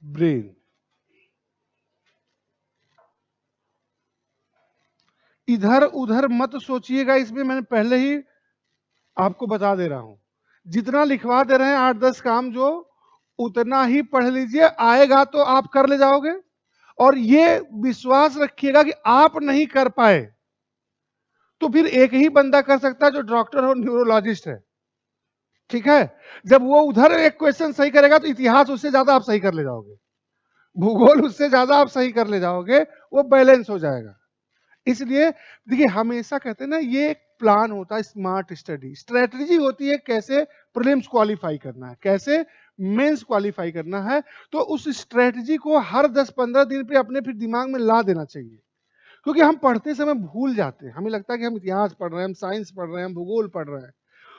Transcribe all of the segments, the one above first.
Brain. इधर उधर मत सोचिएगा, इसमें मैंने पहले ही आपको बता दे रहा हूं। जितना लिखवा दे रहे हैं 8-10 काम, जो उतना ही पढ़ लीजिए, आएगा तो आप कर ले जाओगे। और ये विश्वास रखिएगा कि आप नहीं कर पाए तो फिर एक ही बंदा कर सकता है, जो डॉक्टर और न्यूरोलॉजिस्ट है। ठीक है, जब वो उधर एक क्वेश्चन सही करेगा तो इतिहास उससे ज्यादा आप सही कर ले जाओगे, भूगोल उससे ज्यादा आप सही कर ले जाओगे, वो बैलेंस हो जाएगा। इसलिए देखिए, हमेशा कहते हैं ना, ये एक प्लान होता है, स्मार्ट स्टडी स्ट्रेटजी होती है, कैसे प्रीलिम्स क्वालिफाई करना है, कैसे मेंस क्वालिफाई करना है। तो उस स्ट्रेटजी को हर 10-15 दिन पे अपने फिर दिमाग में ला देना चाहिए, क्योंकि हम पढ़ते समय भूल जाते हैं, हमें लगता है कि हम इतिहास पढ़ रहे हैं, हम साइंस पढ़ रहे हैं, हम भूगोल पढ़ रहे हैं।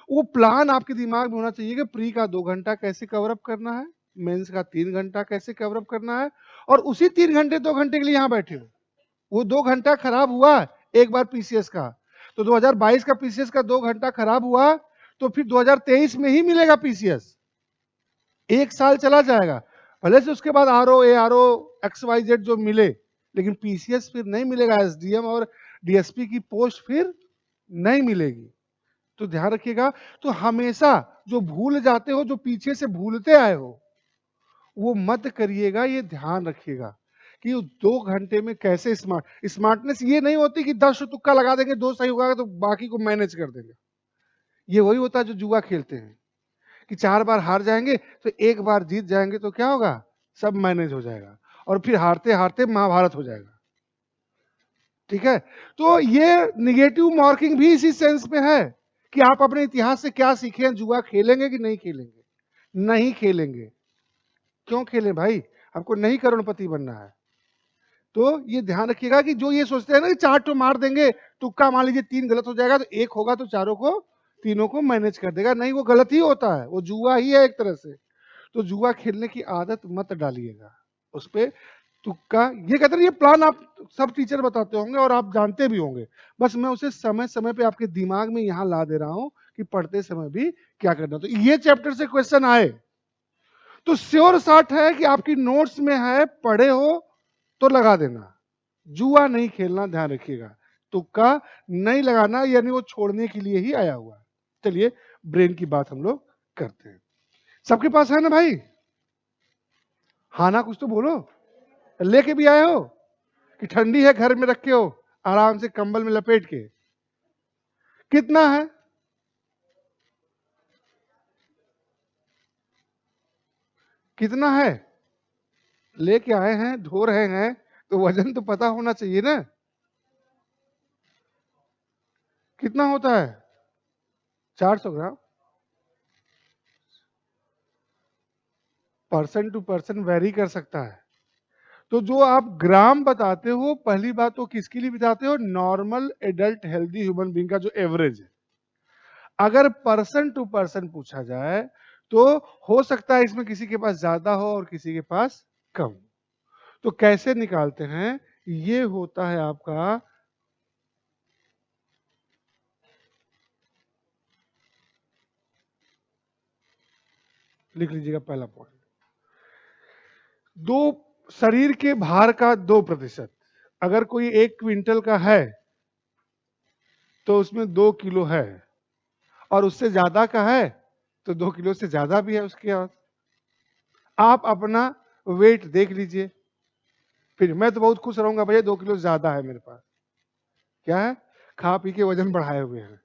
वो प्लान आपके दिमाग में होना चाहिए कि प्री का 2 घंटा कैसे कवर अप करना है, मेंस का 3 घंटा कैसे कवर अप करना है, और उसी 3 घंटे 2 घंटे के लिए यहाँ बैठे हो। वो 2 घंटा खराब हुआ एक बार पीसीएस का, तो 2022 का पीसीएस का 2 घंटा खराब हुआ, तो फिर 2023 में ही मिलेगा पीसीएस। 1 साल चला जाएगा, भले से उसके बाद आरओ एआरओ XYZ जो मिले, लेकिन पीसीएस फिर नहीं मिलेगा, एसडीएम और डीएसपी की पोस्ट फिर नहीं मिलेगी। तो ध्यान रखिएगा। तो हमेशा जो भूल जाते हो, जो पीछे से भूलते आए हो, वो मत करिएगा, ये ध्यान रखिएगा कि 2 घंटे में कैसे स्मार्टनेस ये नहीं होती कि 10 तुक्का लगा देंगे, 2 सही होगा तो बाकी को मैनेज कर देंगे। ये वही होता है जो जुआ खेलते हैं, कि 4 बार हार जाएंगे तो 1 बार जीत जाएंगे, तो क्या होगा, सब मैनेज हो जाएगा, और फिर हारते हारते महाभारत हो जाएगा। ठीक है, तो ये निगेटिव मार्किंग भी इसी सेंस में है कि आप अपने इतिहास से क्या सीखे, जुआ खेलेंगे कि नहीं खेलेंगे। नहीं खेलेंगे, क्यों खेलें भाई, आपको नहीं करोड़पति बनना है। तो ये ध्यान रखिएगा कि जो ये सोचते हैं ना कि 4 तो मार देंगे, तुक्का मान लीजिए 3 गलत हो जाएगा तो 1 होगा, तो चारों को, तीनों को मैनेज कर देगा, नहीं, वो गलत ही होता है, वो जुआ ही है एक तरह से। तो जुआ खेलने की आदत मत डालिएगा, उस पे तुक्का, ये कहते हैं ये प्लान आप सब टीचर बताते होंगे और आप जानते भी होंगे, बस मैं उसे समय समय पे आपके दिमाग में यहां ला दे रहा हूं कि पढ़ते समय भी क्या करना। तो ये चैप्टर से क्वेश्चन आए तो श्योर साठ है कि आपकी नोट्स में है, पढ़े हो तो लगा देना, जुआ नहीं खेलना, ध्यान रखिएगा, तुक्का नहीं लगाना, यानी वो छोड़ने के लिए ही आया हुआ है। चलिए ब्रेन की बात हम लोग करते हैं। सबके पास है ना भाई, हाँ ना, कुछ तो बोलो, लेके भी आए हो कि ठंडी है घर में रखे हो आराम से कंबल में लपेट के। कितना है, कितना है, लेके आए हैं, धो रहे हैं, तो वजन तो पता होना चाहिए ना, कितना होता है, 400 ग्राम। पर्सन टू पर्सन वेरी कर सकता है। तो जो आप ग्राम बताते हो, पहली बात तो किसके लिए बताते हो, normal adult healthy human being का जो एवरेज है। अगर पर्सन टू पर्सन पूछा जाए तो हो सकता है इसमें किसी के पास ज्यादा हो और किसी के पास कम। तो कैसे निकालते हैं, ये होता है आपका, लिख लीजिएगा पहला पॉइंट, दो, शरीर के भार का 2%। अगर कोई 1 क्विंटल का है तो उसमें 2 किलो है, और उससे ज्यादा का है तो 2 किलो से ज्यादा भी है उसके पास। आप अपना वेट देख लीजिए, फिर मैं तो बहुत खुश रहूंगा, भैया 2 किलो ज्यादा है मेरे पास, क्या है, खा पी के वजन बढ़ाए हुए हैं।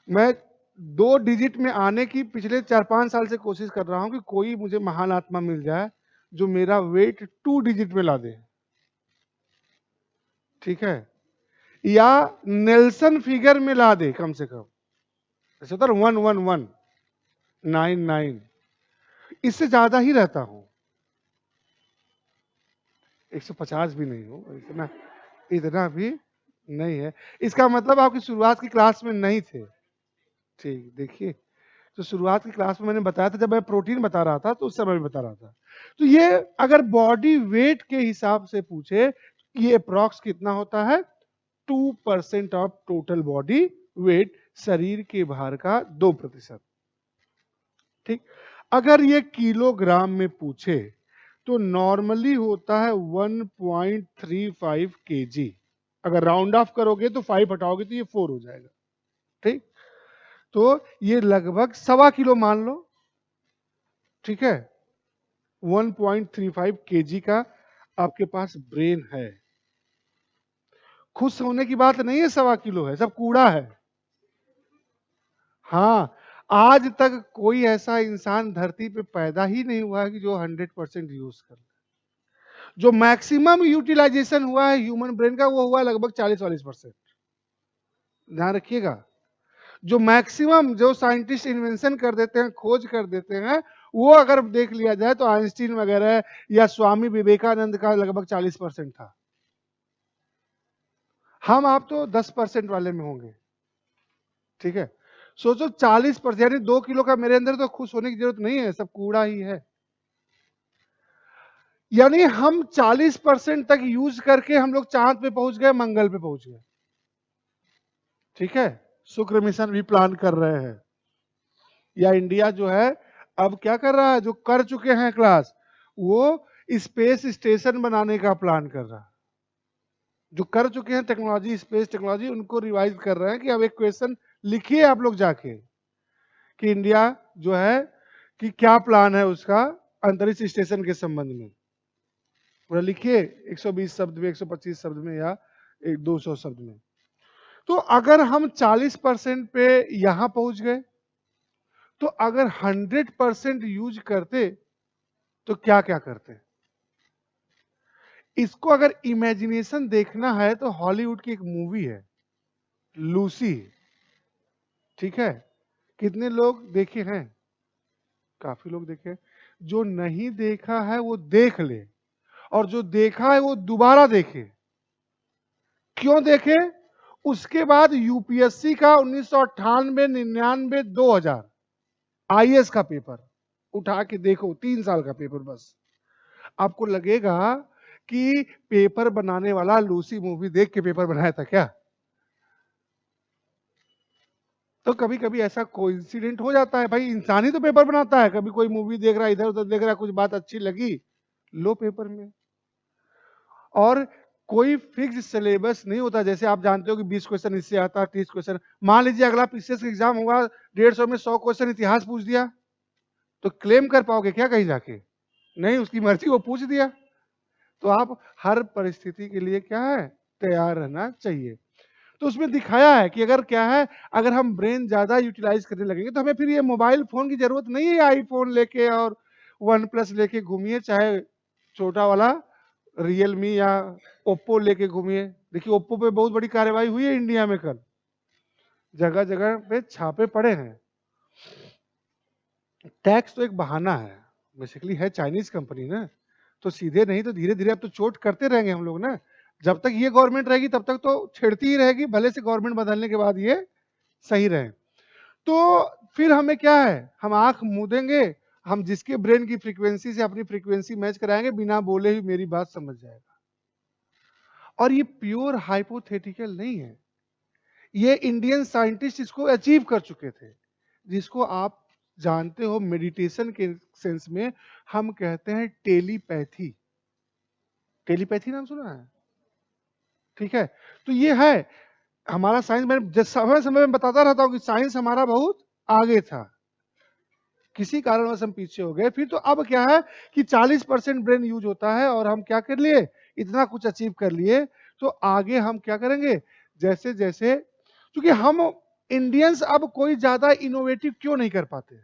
मैं 2 डिजिट में आने की पिछले 4-5 साल से कोशिश कर रहा हूं कि कोई मुझे महान आत्मा मिल जाए जो मेरा वेट 2 डिजिट में ला दे। ठीक है, या नेल्सन फिगर में ला दे कम से कम, जैसे होता है 11199, इससे ज्यादा ही रहता हूं, 150 भी नहीं हो, इतना इतना भी नहीं है। इसका मतलब आपकी शुरुआत की क्लास में नहीं थे। ठीक, देखिए, तो शुरुआत की क्लास में मैंने बताया था, जब मैं प्रोटीन बता रहा था तो उस समय भी बता रहा था। तो ये अगर बॉडी वेट के हिसाब से पूछे, ये अप्रॉक्स कितना होता है, 2% ऑफ टोटल बॉडी वेट, शरीर के भार का 2%। ठीक, अगर ये किलोग्राम में पूछे तो नॉर्मली होता है 1.35 kg। अगर राउंड ऑफ करोगे तो 5 हटाओगे तो ये 4 हो जाएगा। ठीक, तो ये लगभग 1.25 किलो मान लो। ठीक है, 1.35 kg का आपके पास ब्रेन है। खुश होने की बात नहीं है, 1.25 किलो है, सब कूड़ा है। हाँ, आज तक कोई ऐसा इंसान धरती पे पैदा ही नहीं हुआ है कि जो 100% यूज कर। जो मैक्सिमम यूटिलाइजेशन हुआ है ह्यूमन ब्रेन का वो हुआ लगभग 40-40%। ध्यान रखिएगा, जो मैक्सिमम जो साइंटिस्ट इन्वेंशन कर देते हैं, खोज कर देते हैं, वो अगर देख लिया जाए तो आइंस्टीन वगैरह या स्वामी विवेकानंद का लगभग 40% था। हम आप तो 10% वाले में होंगे। ठीक है, सोचो 40%, यानी 2 किलो का मेरे अंदर तो खुश होने की जरूरत नहीं है, सब कूड़ा ही है। यानी हम 40% तक यूज करके हम लोग चांद पे पहुंच गए, मंगल पे पहुंच गए। ठीक है, शुक्र मिशन भी प्लान कर रहे हैं। या इंडिया जो है अब क्या कर रहा है, जो कर चुके हैं क्लास, वो स्पेस स्टेशन बनाने का प्लान कर रहा है। जो कर चुके हैं टेक्नोलॉजी, स्पेस टेक्नोलॉजी, उनको रिवाइज कर रहे हैं कि अब एक क्वेश्चन लिखिए आप लोग जाके कि इंडिया जो है कि क्या प्लान है उसका अंतरिक्ष स्टेशन के संबंध में। पूरा लिखिए 120 शब्द में, 125 शब्द में, या 200 शब्द में। तो अगर हम 40% पे यहां पहुंच गए, तो अगर 100% यूज करते तो क्या क्या करते। इसको अगर इमेजिनेशन देखना है तो हॉलीवुड की एक मूवी है लूसी। ठीक है, कितने लोग देखे हैं? काफी लोग देखे। जो नहीं देखा है वो देख ले, और जो देखा है वो दोबारा देखे। क्यों देखे? उसके बाद यूपीएससी का 1998, 99, 2000 आईएएस का पेपर उठा के देखो, 3 साल का पेपर बस। आपको लगेगा कि पेपर बनाने वाला लूसी मूवी देख के पेपर बनाया था क्या? तो कभी कभी ऐसा कोइंसिडेंट हो जाता है भाई, इंसान ही तो पेपर बनाता है। कभी कोई मूवी देख रहा है, इधर उधर देख रहा है, कुछ बात अच्छी लगी, लो पेपर में। और कोई फिक्स सिलेबस नहीं होता। जैसे आप जानते हो कि 20 क्वेश्चन इससे आता है, 30 क्वेश्चन। मान लीजिए अगला पीसीएस का एग्जाम होगा, 150 में 100 क्वेश्चन इतिहास पूछ दिया, तो क्लेम कर पाओगे क्या कहीं जाके? नहीं, उसकी मर्जी, वो पूछ दिया। तो आप हर परिस्थिति के लिए क्या है, तैयार रहना चाहिए। तो उसमें दिखाया है कि अगर क्या है, अगर हम ब्रेन ज्यादा यूटिलाइज करने लगेंगे तो हमें फिर ये मोबाइल फोन की जरूरत नहीं है। आईफोन लेके और वन प्लस लेके घूमिए, चाहे छोटा वाला रियलमी या ओप्पो लेके घूमिए। देखिए ओप्पो पे बहुत बड़ी कार्रवाई हुई है इंडिया में कल, जगह जगह पे छापे पड़े हैं। टैक्स तो एक बहाना है, बेसिकली है चाइनीज कंपनी ना, तो सीधे नहीं तो धीरे धीरे अब तो चोट करते रहेंगे हम लोग ना। जब तक ये गवर्नमेंट रहेगी तब तक तो छेड़ती ही रहेगी, भले से गवर्नमेंट बदलने के बाद ये सही रहे। तो फिर हमें क्या है, हम आंख मूंदेंगे, हम जिसके ब्रेन की फ्रीक्वेंसी से अपनी फ्रीक्वेंसी मैच कराएंगे, बिना बोले ही मेरी बात समझ जाएगा। और ये प्योर हाइपोथेटिकल नहीं है, ये इंडियन साइंटिस्ट इसको अचीव कर चुके थे, जिसको आप जानते हो मेडिटेशन के सेंस में हम कहते हैं टेलीपैथी। टेलीपैथी नाम सुना है? ठीक है, तो ये है हमारा साइंस। मैं समय समय में बताता रहता हूं कि साइंस हमारा बहुत आगे था, किसी कारणवश हम पीछे हो गए। फिर तो अब क्या है कि 40% ब्रेन यूज होता है और हम क्या कर लिए, इतना कुछ अचीव कर लिए। तो आगे हम क्या करेंगे, जैसे जैसे, क्योंकि हम इंडियंस अब कोई ज्यादा इनोवेटिव क्यों नहीं कर पाते,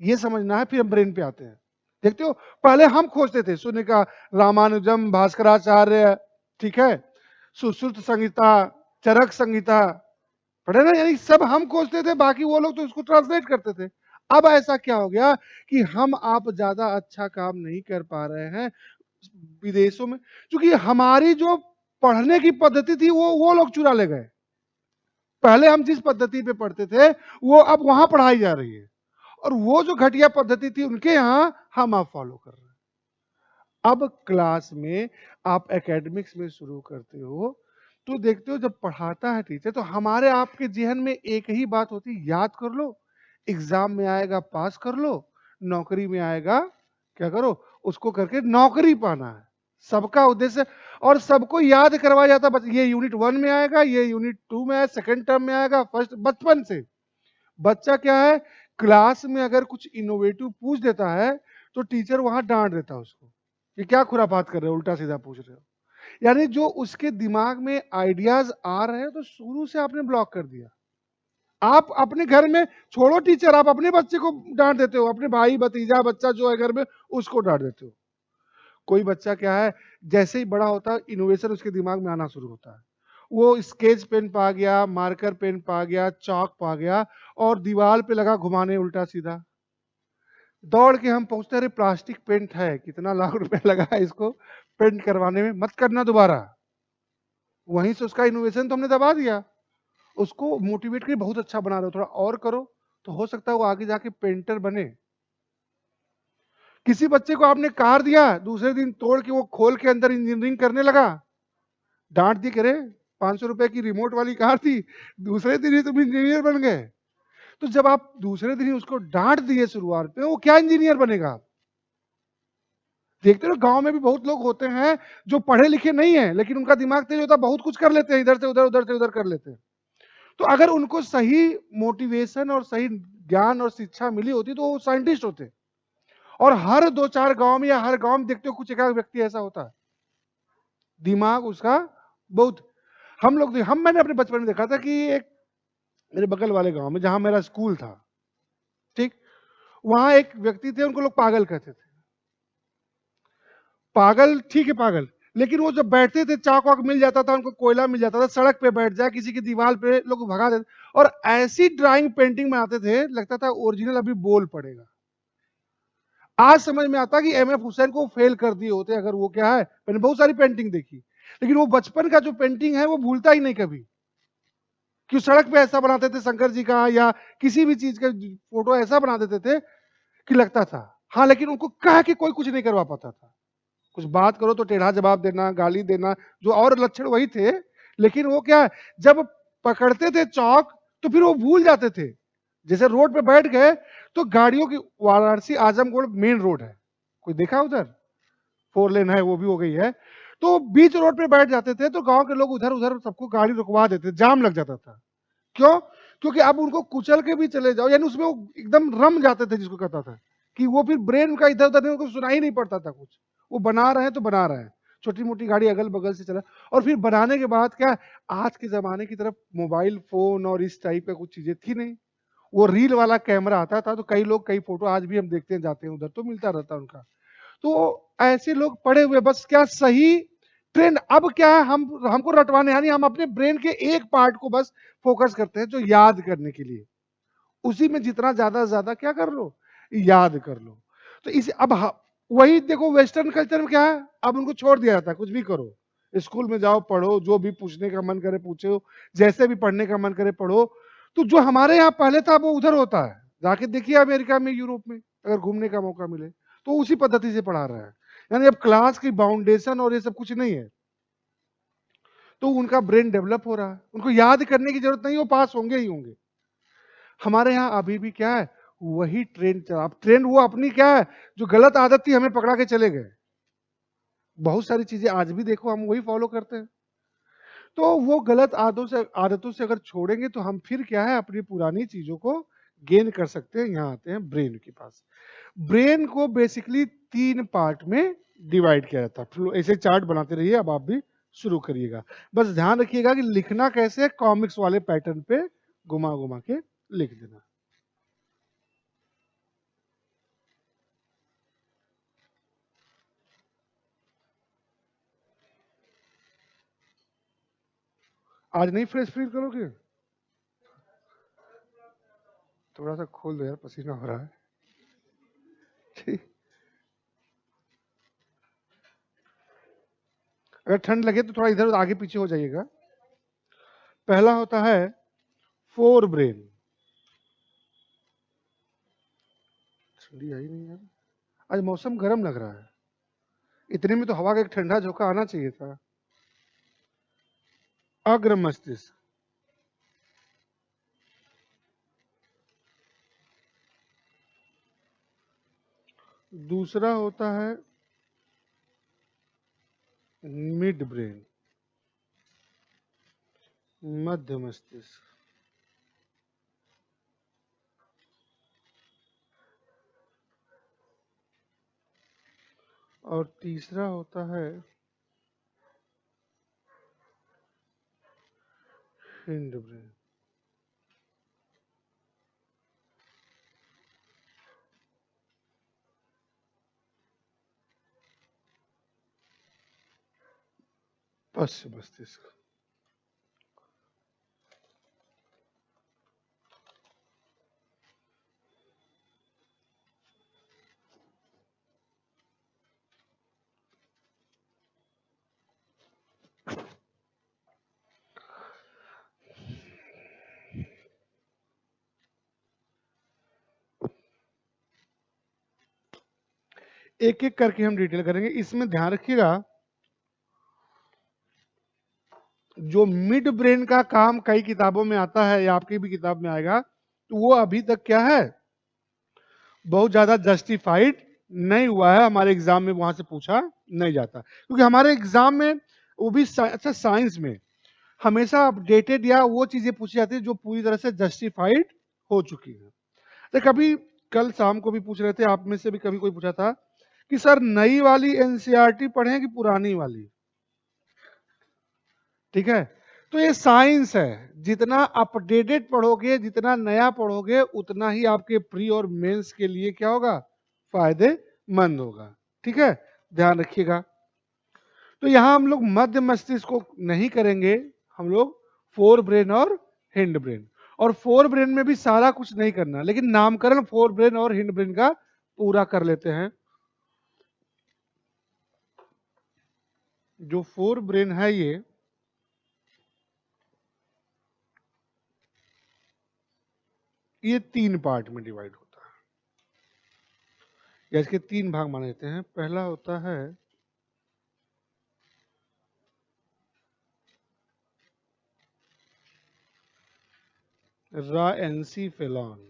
ये समझना है। फिर हम ब्रेन पे आते हैं। देखते हो, पहले हम खोजते थे शून्य का, रामानुजम, भास्कराचार्य, ठीक है, सुश्रुत संहिता, चरक संहिता, पढ़े ना, यानी सब हम खोजते थे, बाकी वो लोग तो उसको ट्रांसलेट करते थे। अब ऐसा क्या हो गया कि हम आप ज्यादा अच्छा काम नहीं कर पा रहे हैं विदेशों में, क्योंकि हमारी जो पढ़ने की पद्धति थी वो लोग चुरा ले गए। पहले हम जिस पद्धति पे पढ़ते थे वो अब वहां पढ़ाई जा रही है, और वो जो घटिया पद्धति थी उनके यहां हम आप फॉलो कर रहे हैं। अब क्लास में आप एकेडमिक्स में शुरू करते हो तो देखते हो जब पढ़ाता है टीचर, तो हमारे आपके जहन में एक ही बात होती है, याद कर लो, एग्जाम में आएगा पास कर लो, नौकरी में आएगा, क्या करो, उसको करके नौकरी पाना है, सबका उद्देश्य। और सबको याद करवाया जाता है, ये यूनिट 1 में आएगा, ये यूनिट 2 में आएगा, सेकंड टर्म में आएगा, फर्स्ट, बचपन से। बच्चा क्या है, क्लास में अगर कुछ इनोवेटिव पूछ देता है तो टीचर वहां डांट देता है उसको, ये क्या खुरापात कर रहे हो, उल्टा सीधा पूछ रहे हो। यानी जो उसके दिमाग में आइडियाज आ रहे हैं तो शुरू से आपने ब्लॉक कर दिया। आप अपने घर में छोड़ो टीचर, आप अपने बच्चे को डांट देते हो, अपने भाई भतीजा बच्चा जो है घर में उसको डांट देते हो। कोई बच्चा क्या है, जैसे ही बड़ा होता है इनोवेशन उसके दिमाग में आना शुरू होता है, वो स्केच पेन पा गया, मार्कर पेन पा गया, चौक पा गया, और दीवार पे लगा घुमाने उल्टा सीधा। दौड़ के हम पहुंचते, अरे प्लास्टिक पेंट है, कितना लाख रुपए लगा है इसको पेंट करवाने में, मत करना दोबारा। वहीं से उसका इनोवेशन तो हमने दबा दिया। उसको मोटिवेट करके बहुत अच्छा बना रहे हो, थोड़ा और करो, तो हो सकता है वो आगे जाके पेंटर बने। किसी बच्चे को आपने कार दिया, दूसरे दिन तोड़ के वो खोल के अंदर इंजीनियरिंग करने लगा, डांट दी, करे 500 रुपए की रिमोट वाली कार थी, दूसरे दिन ही तुम इंजीनियर बन गए। तो जब आप दूसरे दिन ही उसको डांट दिए शुरुआत में, वो क्या इंजीनियर बनेगा? देखते हो गांव में भी बहुत लोग होते हैं जो पढ़े लिखे नहीं है, लेकिन उनका दिमाग तेज होता है, बहुत कुछ कर लेते हैं, इधर से उधर, उधर से उधर कर लेते हैं। तो अगर उनको सही मोटिवेशन और सही ज्ञान और शिक्षा मिली होती तो वो साइंटिस्ट होते। और हर 2-4 गांव में या हर गांव में देखते हो कुछ एक व्यक्ति ऐसा होता है, दिमाग उसका बहुत। मैंने अपने बचपन में देखा था कि एक मेरे बगल वाले गांव में जहां मेरा स्कूल था, ठीक, वहां एक व्यक्ति थे, उनको लोग पागल कहते थे। पागल, ठीक है पागल, लेकिन वो जब बैठते थे चाक वाक मिल जाता था उनको, कोयला मिल जाता था, सड़क पे बैठ जाए, किसी की दीवार पे लोग भगा देते, और ऐसी ड्राइंग पेंटिंग बनाते थे लगता था ओरिजिनल अभी बोल पड़ेगा। आज समझ में आता कि एमएफ हुसैन को फेल कर दिए होते अगर वो क्या है, मैंने बहुत सारी पेंटिंग देखी, लेकिन वो बचपन का जो पेंटिंग है वो भूलता ही नहीं कभी। कि सड़क पे ऐसा बनाते थे शंकर जी का या किसी भी चीज का फोटो ऐसा बना देते थे कि लगता था। हाँ, लेकिन उनको कह के कोई कुछ नहीं करवा पाता था। कुछ बात करो तो टेढ़ा जवाब देना, गाली देना, जो और लक्षण वही थे, लेकिन वो क्या, जब पकड़ते थे चौक तो फिर वो भूल जाते थे। जैसे रोड पे बैठ गए तो गाड़ियों की, वाराणसी आजमगढ़ मेन रोड है, कोई देखा उधर 4 लेन है, वो भी हो गई है, तो बीच रोड पे बैठ जाते थे तो गांव के लोग उधर उधर सबको गाड़ी रुकवा देते, जाम लग जाता था। क्यों? क्योंकि अब उनको कुचल के भी चले जाओ, यानी उसमें वो एकदम रम जाते थे, जिसको कहता था कि वो फिर ब्रेन का इधर उधर उनको सुनाई नहीं पड़ता था कुछ, वो बना रहे हैं तो बना रहे हैं, छोटी मोटी गाड़ी अगल बगल से चला। और फिर बनाने के बाद क्या, आज के जमाने की तरफ मोबाइल फोन और इस टाइप का कुछ चीजें थी नहीं, वो रील वाला कैमरा आता था, तो कई लोग कई फोटो आज भी हम देखते हैं, जाते हैं उधर तो मिलता रहता है उनका। तो ऐसे लोग पड़े हुए, बस क्या सही ट्रेंड, अब क्या है, हमको रटवाने, यानी हम अपने ब्रेन के एक पार्ट को बस फोकस करते हैं जो याद करने के लिए, उसी में जितना ज्यादा ज्यादा क्या कर लो, याद कर लो। तो इस अब वही देखो वेस्टर्न कल्चर में क्या है, अब उनको छोड़ दिया जाता है, कुछ भी करो, स्कूल में जाओ पढ़ो, जो भी पूछने का मन करे पूछो, जैसे भी पढ़ने का मन करे पढ़ो। तो जो हमारे यहाँ पहले था वो उधर होता है, जाके देखिए अमेरिका में, यूरोप में अगर घूमने का मौका मिले तो उसी पद्धति से पढ़ा रहा है। यानी अब क्लास की बाउंडेशन और ये सब कुछ नहीं है, तो उनका ब्रेन डेवलप हो रहा है, उनको याद करने की जरूरत नहीं, वो पास होंगे ही होंगे। हमारे यहाँ अभी भी क्या है, वही ट्रेंड चला, ट्रेंड वो अपनी क्या है, जो गलत आदत थी हमें पकड़ा के चले गए। बहुत सारी चीजें आज भी देखो हम वही फॉलो करते हैं। तो वो गलत आदतों से अगर छोड़ेंगे तो हम फिर क्या है, अपनी पुरानी चीजों को गेन कर सकते हैं। यहाँ आते हैं ब्रेन के पास। ब्रेन को बेसिकली 3 पार्ट में डिवाइड किया जाता है, ऐसे चार्ट बनाते रहिए, अब आप भी शुरू करिएगा। बस ध्यान रखिएगा कि लिखना कैसे है, कॉमिक्स वाले पैटर्न पे घुमा घुमा के लिख देना। आज नहीं फ्रेश फील करोगे? थोड़ा सा खोल दो यार, पसीना हो रहा है। ठीक, अगर ठंड लगे तो थोड़ा इधर उधर आगे पीछे हो जाइएगा। पहला होता है फोर ब्रेन। ठंडी आई नहीं यार, आज मौसम गर्म लग रहा है, इतने में तो हवा का एक ठंडा झोंका आना चाहिए था। अग्र मस्तिष्क, दूसरा होता है मिड ब्रेन, मध्य मस्तिष्क। और तीसरा होता है हिंड ब्रेन। पश्चिम मस्तिष्क। एक एक करके हम डिटेल करेंगे। इसमें ध्यान रखिएगा, जो मिड ब्रेन का काम कई किताबों में आता है या आपकी भी किताब में आएगा, तो वो अभी तक क्या है, बहुत ज्यादा जस्टिफाइड नहीं हुआ है। हमारे एग्जाम में वहां से पूछा नहीं जाता, क्योंकि हमारे एग्जाम में वो भी अच्छा साइंस में हमेशा अपडेटेड या वो चीजें पूछी जाती है जो पूरी तरह से जस्टिफाइड हो चुकी है। तो कभी कल शाम को भी पूछ रहे थे, आप में से भी कभी कोई पूछा था कि सर नई वाली एनसीईआरटी पढ़ें कि पुरानी वाली। ठीक है, तो ये साइंस है, जितना अपडेटेड पढ़ोगे, जितना नया पढ़ोगे, उतना ही आपके प्री और मेंस के लिए क्या होगा, फायदेमंद होगा। ठीक है, ध्यान रखिएगा। तो यहां हम लोग मध्य मस्तिष्क को नहीं करेंगे, हम लोग फोर ब्रेन और हिंड ब्रेन। और फोर ब्रेन में भी सारा कुछ नहीं करना, लेकिन नामकरण फोर ब्रेन और हिंड ब्रेन का पूरा कर लेते हैं। जो फोर ब्रेन है ये तीन पार्ट में डिवाइड होता है, या इसके तीन भाग माने जाते हैं। पहला होता है राएंसीफेलॉन।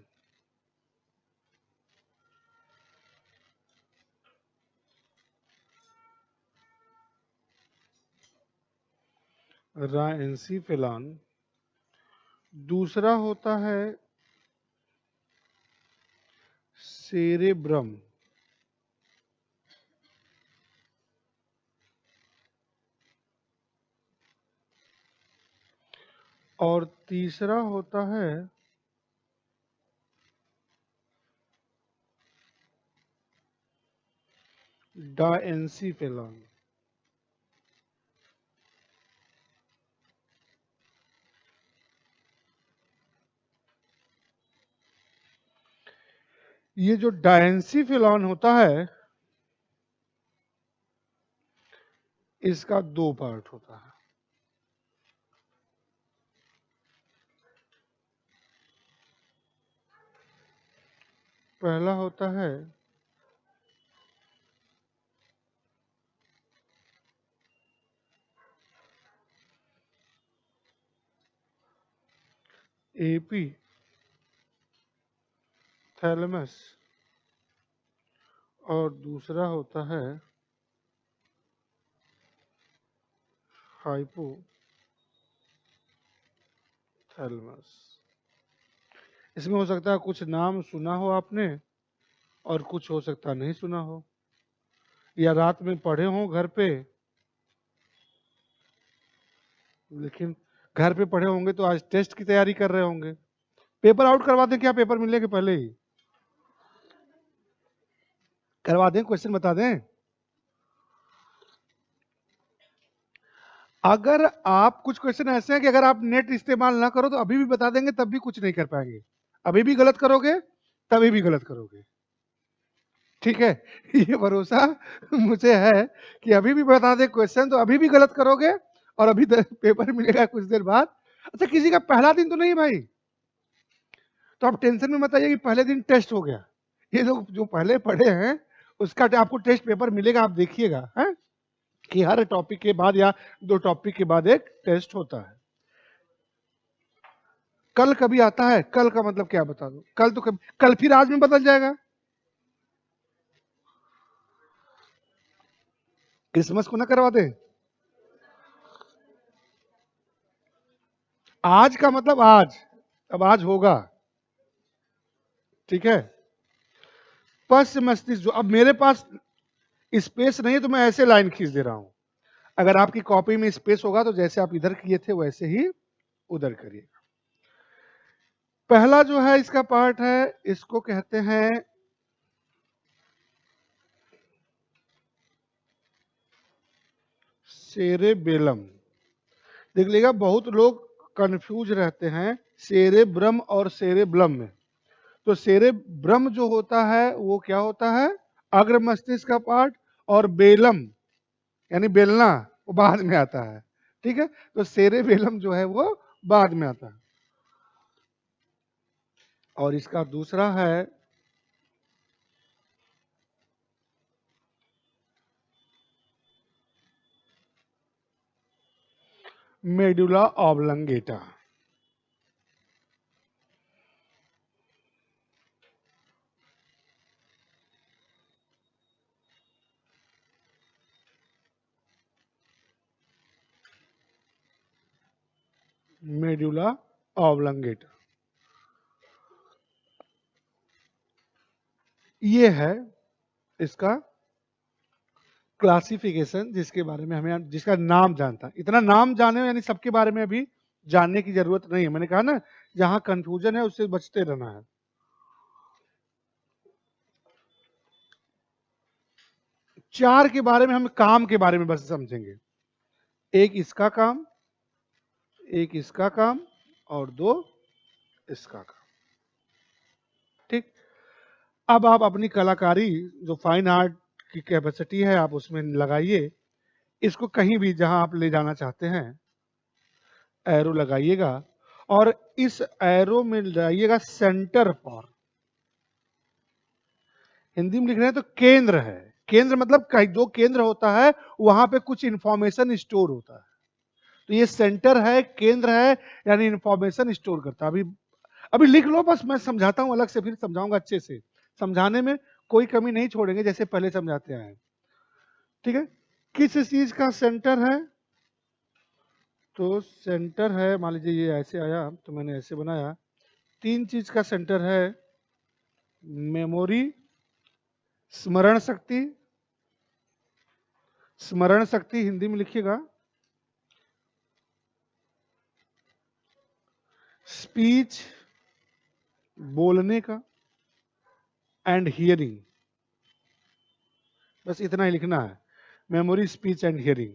राएंसीफेलॉन। दूसरा होता है सेरेब्रम। और तीसरा होता है डाएंसीफेलॉन। ये जो डाएंसीफेलॉन होता है, इसका दो पार्ट होता है। पहला होता है एपी थैलेमस, और दूसरा होता है हाइपोथैलेमस। इसमें हो सकता है कुछ नाम सुना हो आपने, और कुछ हो सकता नहीं सुना हो, या रात में पढ़े हो घर पे, लेकिन घर पे पढ़े होंगे तो आज टेस्ट की तैयारी कर रहे होंगे। पेपर आउट करवा दें क्या, पेपर मिलने के पहले ही करवा दें, क्वेश्चन बता दें। अगर आप कुछ क्वेश्चन ऐसे हैं कि अगर आप नेट इस्तेमाल ना करो तो अभी भी बता देंगे, तब भी कुछ नहीं कर पाएंगे। अभी भी गलत करोगे, तभी भी गलत करोगे। ठीक है, ये भरोसा मुझे है कि अभी भी बता दे क्वेश्चन तो अभी भी गलत करोगे, और अभी पेपर मिलेगा कुछ देर बाद। अच्छा, किसी का पहला दिन तो नहीं भाई, तो आप टेंशन में मत आइए कि पहले दिन टेस्ट हो गया। ये लोग जो पहले पढ़े हैं उसका आपको टेस्ट पेपर मिलेगा, आप देखिएगा है कि हर टॉपिक के बाद या दो टॉपिक के बाद एक टेस्ट होता है। कल कभी आता है, कल का मतलब क्या बता दो, कल तो कभी, कल फिर आज में बदल जाएगा। क्रिसमस को ना करवा दे। आज का मतलब आज, अब आज होगा, ठीक है। पश्च मस्तिष्क जो, अब मेरे पास स्पेस नहीं है तो मैं ऐसे लाइन खींच दे रहा हूं। अगर आपकी कॉपी में स्पेस होगा तो जैसे आप इधर किए थे वैसे ही उधर करिए। पहला जो है इसका पार्ट है, इसको कहते हैं सेरेबेलम। देख लीजिएगा, बहुत लोग कंफ्यूज रहते हैं सेरेब्रम और सेरेब्लम में। तो सेरेब्रम जो होता है वो क्या होता है, अग्र मस्तिष्क का पार्ट, और बेलम यानी बेलना वो बाद में आता है, ठीक है। तो सेरेबेलम जो है वो बाद में आता है। और इसका दूसरा है मेडुला ऑब्लंगेटा। मेडुला ऑब्लंगेटा ये है इसका क्लासिफिकेशन, जिसके बारे में हमें, जिसका नाम जानता है। इतना नाम जाने यानी सबके बारे में अभी जानने की जरूरत नहीं है। मैंने कहा ना, जहां कंफ्यूजन है उससे बचते रहना है। चार के बारे में हम काम के बारे में बस समझेंगे। एक इसका काम, एक इसका काम, और दो इसका काम, ठीक। अब आप अपनी कलाकारी, जो फाइन आर्ट की कैपेसिटी है, आप उसमें लगाइए। इसको कहीं भी जहां आप ले जाना चाहते हैं एरो लगाइएगा, और इस एरो में लगाइएगा सेंटर पर। हिंदी में लिख रहे हैं तो केंद्र है। केंद्र मतलब कहीं जो केंद्र होता है वहां पे कुछ इंफॉर्मेशन स्टोर होता है। तो ये सेंटर है, केंद्र है, यानी इंफॉर्मेशन स्टोर करता है। अभी अभी लिख लो, बस मैं समझाता हूं, अलग से फिर समझाऊंगा अच्छे से। समझाने में कोई कमी नहीं छोड़ेंगे, जैसे पहले समझाते आए हैं, ठीक है। किस चीज का सेंटर है, तो सेंटर है, मान लीजिए ये ऐसे आया तो मैंने ऐसे बनाया। तीन चीज का सेंटर है, मेमोरी, स्मरण शक्ति। स्मरण शक्ति हिंदी में लिखिएगा, स्पीच बोलने का, एंड हियरिंग। बस इतना ही लिखना है, मेमोरी, स्पीच एंड हियरिंग।